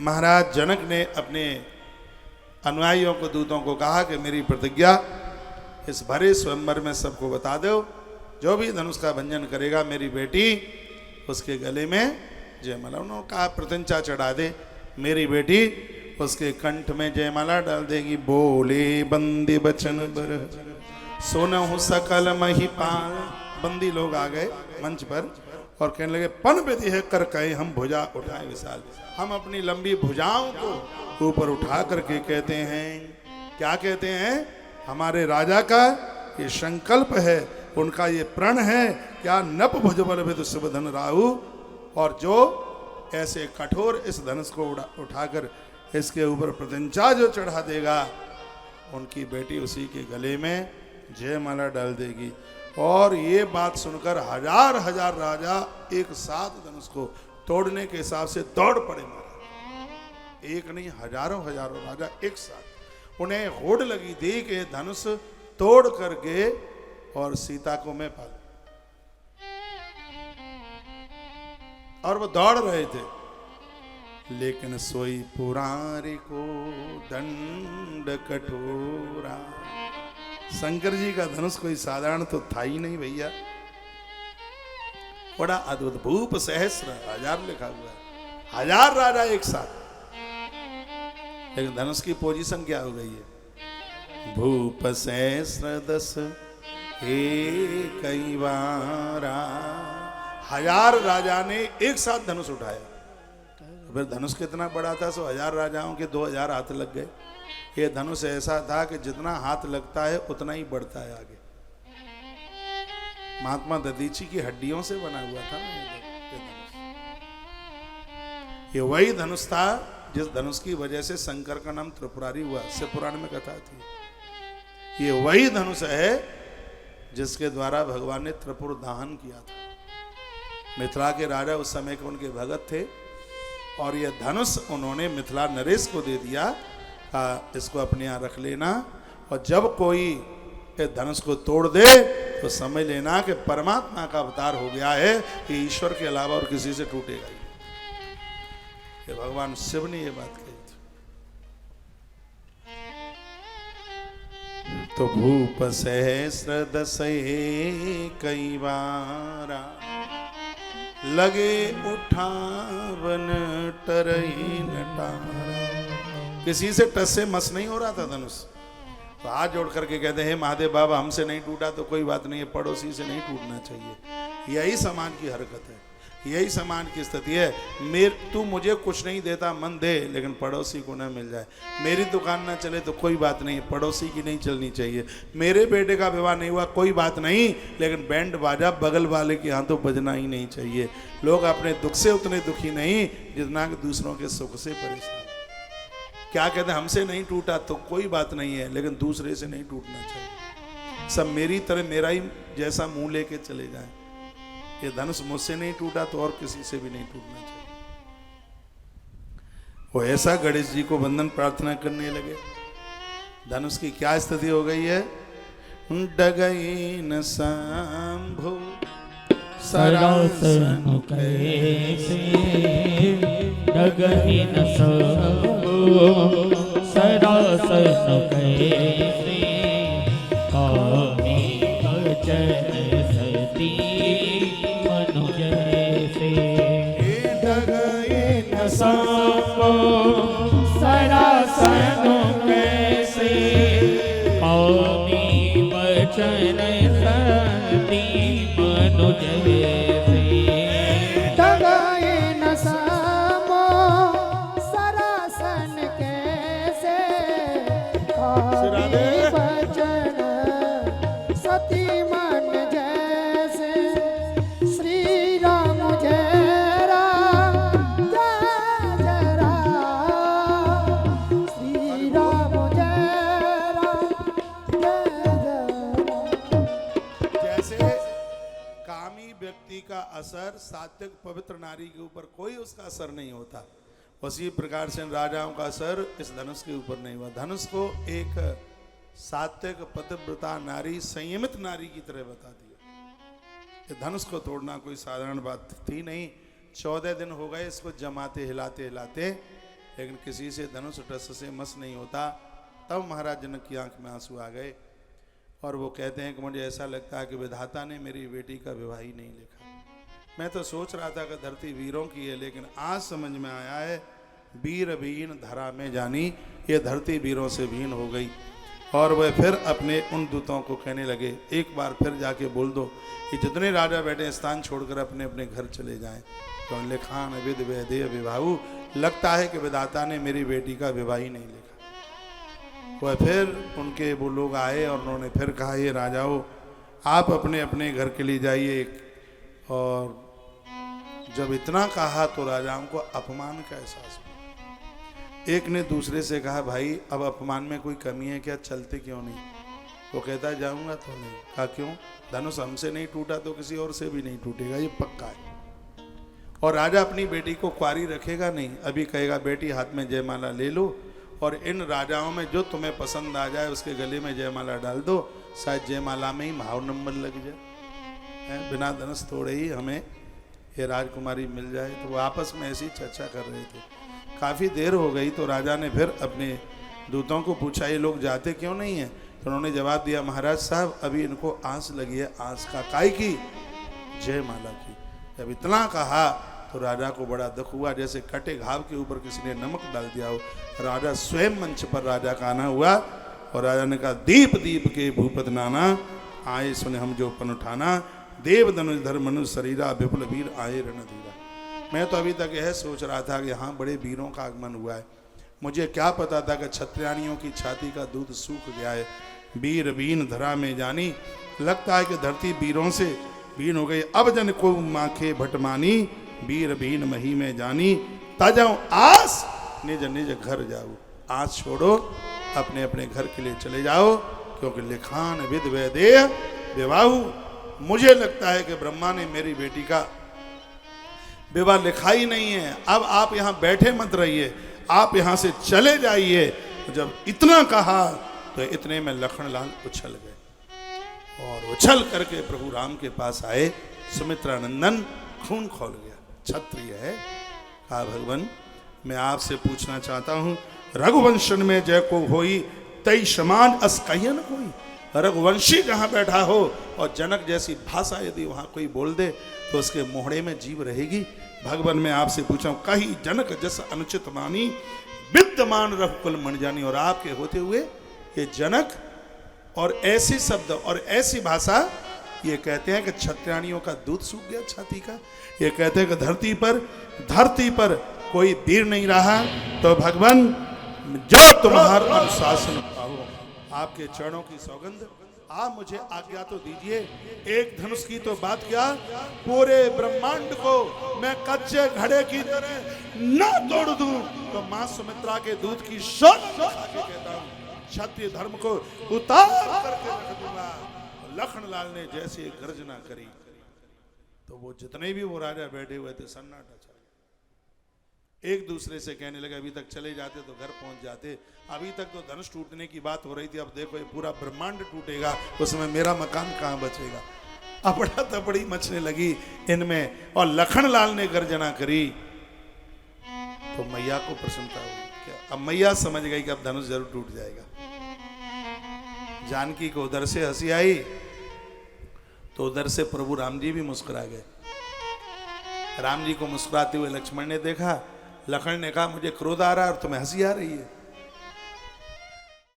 महाराज जनक ने अपने अनुयायियों को, दूतों को कहा कि मेरी प्रतिज्ञा इस भरे स्वयंवर में सबको बता दो, जो भी धनुष का भंजन करेगा मेरी बेटी उसके गले में जयमाला, उन्होंने कहा प्रतिज्ञा चढ़ा दे, मेरी बेटी उसके कंठ में जयमाला डाल देगी। बोले बंदी बचन बर सोनहु सकल महिपाल। बंदी लोग आ गए मंच पर और कहने लगे पन विधि है कर कहे हम भुजा उठाए विशाल। हम अपनी लंबी भुजाओं को ऊपर उठा करके कहते हैं, क्या कहते हैं, हमारे राजा का ये संकल्प है, उनका ये प्रण है, क्या नप भुजबल विदु शुभधन राहु। और जो ऐसे कठोर इस धनुष को उठाकर इसके ऊपर प्रतिज्ञा जो चढ़ा देगा, उनकी बेटी उसी के गले में जयमाला डाल देगी। और ये बात सुनकर हजार हजार राजा एक साथ धनुष को तोड़ने के हिसाब से दौड़ पड़े महाराज। एक नहीं, हजारों हजारों राजा एक साथ। उन्हें होड़ लगी थी कि धनुष तोड़ करके और सीता को मैं पालूं, और वो दौड़ रहे थे। लेकिन सोई पुरारी को दंड कठोरा। शंकर जी का धनुष कोई साधारण तो था ही नहीं भैया, बड़ा अद्भुत। भूप सहस्र, हजार लिखा हुआ है, हजार राजा एक साथ। लेकिन धनुष की पोजीशन क्या हो गई है, भूप सहस्र दस एक बारा। हजार राजा ने एक साथ धनुष उठाया। फिर धनुष कितना बड़ा था, सो हजार राजाओं के 2000 हाथ लग गए। ये धनुष ऐसा था कि जितना हाथ लगता है उतना ही बढ़ता है आगे। महात्मा दधीची की हड्डियों से बना हुआ था ना ये धनुष। ये वही धनुष था जिस धनुष की वजह से शंकर का नाम त्रिपुरारी हुआ, शिव पुराण में कथा थी। ये वही धनुष है जिसके द्वारा भगवान ने त्रिपुर दहन किया था। मिथिला के राजा उस समय के उनके भगत थे, और यह धनुष उन्होंने मिथिला नरेश को दे दिया, इसको अपने यहाँ रख लेना, और जब कोई इस धनुष को तोड़ दे तो समझ लेना कि परमात्मा का अवतार हो गया है, कि ईश्वर के अलावा और किसी से टूटेगा ही। ये भगवान शिव ने ये बात कही थी। तो भूप सहस्र दस कई बारा लगे उठावन टरई नटारा। किसी से टस से मस नहीं हो रहा था धनुष, तो हाथ जोड़ करके कहते हैं महादेव बाबा हमसे नहीं टूटा तो कोई बात नहीं है, पड़ोसी से नहीं टूटना चाहिए। यही समाज की हरकत है, यही समाज की स्थिति है। तू मुझे कुछ नहीं देता, मन दे, लेकिन पड़ोसी को ना मिल जाए। मेरी दुकान ना चले तो कोई बात नहीं, पड़ोसी की नहीं चलनी चाहिए। मेरे बेटे का विवाह नहीं हुआ कोई बात नहीं, लेकिन बैंड बाजा बगल वाले के हाथों बजना ही नहीं चाहिए। लोग अपने दुख से उतने दुखी नहीं जितना कि दूसरों के सुख से परेशान। क्या कहते हैं, हमसे नहीं टूटा तो कोई बात नहीं है, लेकिन दूसरे से नहीं टूटना चाहिए। सब मेरी तरह मेरा ही जैसा मुंह लेके चले जाएं। ये धनुष मुझसे नहीं टूटा तो और किसी से भी नहीं टूटना चाहिए। वो ऐसा गणेश जी को वंदन प्रार्थना करने लगे। धनुष की क्या स्थिति हो गई है, डगई न शंभु सरासन कैसे, डगई न शंभु सरासन कैसे, कामी बचन सती मनुज से। डगई न शंभु सरासन कैसे, कामी बचन सती मनुज से। डगई न शंभु सरासन कैसे, कामी बचन सती मन जैसे। श्री राम जय राम जय जय राम, श्री राम जय राम जय जय राम। जैसे कामी व्यक्ति का असर सात्विक पवित्र नारी के ऊपर कोई उसका असर नहीं होता, उसी प्रकार से राजाओं का असर इस धनुष के ऊपर नहीं हुआ। धनुष को एक सात्विक पतिव्रता नारी, संयमित नारी की तरह बता दिया। ये धनुष को तोड़ना कोई साधारण बात थी नहीं। 14 दिन हो गए इसको जमाते हिलाते हिलाते, लेकिन किसी से धनुष टस से मस नहीं होता। तब महाराज जनक की आंख में आंसू आ गए और वो कहते हैं कि मुझे ऐसा लगता है कि विधाता ने मेरी बेटी का विवाह ही नहीं लिखा। मैं तो सोच रहा था कि धरती वीरों की है, लेकिन आज समझ में आया है वीर बीन धरा में जानी, ये धरती वीरों से भीन हो गई। और वह फिर अपने उन दूतों को कहने लगे, एक बार फिर जाके बोल दो कि जितने राजा बैठे स्थान छोड़कर अपने अपने घर चले जाएं। तो लिखान विद वैदेय विवाहु, लगता है कि विधाता ने मेरी बेटी का विवाह ही नहीं लिखा। वह फिर उनके वो लोग आए और उन्होंने फिर कहा, ये राजाओं आप अपने अपने घर के लिए जाइए। और जब इतना कहा तो राजाओं को अपमान का एहसास हुआ। एक ने दूसरे से कहा, भाई अब अपमान में कोई कमी है क्या, चलते क्यों नहीं? वो कहता है जाऊंगा तो नहीं। कहा क्यों? धनुष हमसे नहीं टूटा तो किसी और से भी नहीं टूटेगा, ये पक्का है। और राजा अपनी बेटी को क्वारी रखेगा नहीं, अभी कहेगा बेटी हाथ में जयमाला ले लो और इन राजाओं में जो तुम्हें पसंद आ जाए उसके गले में जयमाला डाल दो, शायद जयमाला में ही महाव नंबर लग जाए, बिना धनुष तोड़े ही हमें ये राजकुमारी मिल जाए। तो वो आपस में ऐसी चर्चा कर रहे थे। काफ़ी देर हो गई तो राजा ने फिर अपने दूतों को पूछा, ये लोग जाते क्यों नहीं हैं? तो उन्होंने जवाब दिया, महाराज साहब अभी इनको आंस लगी है। आंस का काय की? जयमाला की। जब इतना कहा तो राजा को बड़ा दुख हुआ, जैसे कटे घाव के ऊपर किसी ने नमक डाल दिया हो। राजा स्वयं मंच पर राजा का आना हुआ और राजा ने कहा, दीप दीप के भूपत नाना, आए सुने हम जो पन उठाना, देव धनुष धर मनुष्य शरीरा, विपुल वीर आए रणधीरा। मैं तो अभी तक यह सोच रहा था कि यहाँ बड़े वीरों का आगमन हुआ है, मुझे क्या पता था कि क्षत्रियाणियों की छाती का दूध सूख गया है। वीर बीन धरा में जानी, लगता है कि धरती वीरों से बीन हो गई। अब जन को माखे भटमानी, वीर बीन मही में जानी, तजऊ आस निज निज घर जाओ। आस छोड़ो, अपने अपने घर के लिए चले जाओ, क्योंकि लिखान विद वैदेय विवाहु, मुझे लगता है कि ब्रह्मा ने मेरी बेटी का विवाह लिखा ही नहीं है। अब आप यहाँ बैठे मत रहिए, आप यहाँ से चले जाइए। जब इतना कहा तो इतने में लखनलाल उछल गए और उछल करके प्रभु राम के पास आए। सुमित्रा नंदन खून खोल गया, क्षत्रिय है। कहा, भगवान मैं आपसे पूछना चाहता हूँ, रघुवंशन में जय को होई तई समान अस कहियन कोई। रघुवंशी जहाँ बैठा हो और जनक जैसी भाषा यदि वहाँ कोई बोल दे तो उसके मोहड़े में जीव रहेगी। भगवान मैं आपसे पूछा हूँ, कहीं जनक जस अनुचित मानी, विद्यमान रघुकुल मन जानी। और आपके होते हुए ये जनक और ऐसे शब्द और ऐसी भाषा ये कहते हैं कि क्षत्रियाणियों का दूध सूख गया छाती का। ये कहते हैं कि धरती पर कोई वीर नहीं रहा। तो भगवान जो तुम्हारा अनुशासन पाओ, आपके चरणों की सौगंध, आप मुझे आज्ञा तो दीजिए। एक धनुष की तो बात क्या, पूरे ब्रह्मांड को मैं कच्चे घड़े की तरह न तोड़ दूं तो मां सुमित्रा के दूध की शोध कहता हूं, क्षत्रिय धर्म को उतार करके रख दूंगा। लखनलाल ने जैसे गर्जना करी तो वो जितने भी वो राजा बैठे हुए थे सन्नाटा छा गया। एक दूसरे से कहने लगे, अभी तक चले जाते तो घर पहुंच जाते, अभी तक तो धनुष टूटने की बात हो रही थी, अब देखो ये पूरा ब्रह्मांड टूटेगा, उसमें मेरा मकान कहाँ बचेगा। अपड़ा तपड़ी मचने लगी इनमें। और लखनलाल ने गर्जना करी तो मैया को प्रसन्नता हुई। क्या अब मैया समझ गई कि अब धनुष जरूर टूट जाएगा। जानकी को उधर से हंसी आई तो उधर से प्रभु राम जी भी मुस्कुरा गए। राम जी को मुस्कुराते हुए लक्ष्मण ने देखा। लखन ने कहा, मुझे क्रोध आ रहा है और तुम्हें हंसी आ रही है।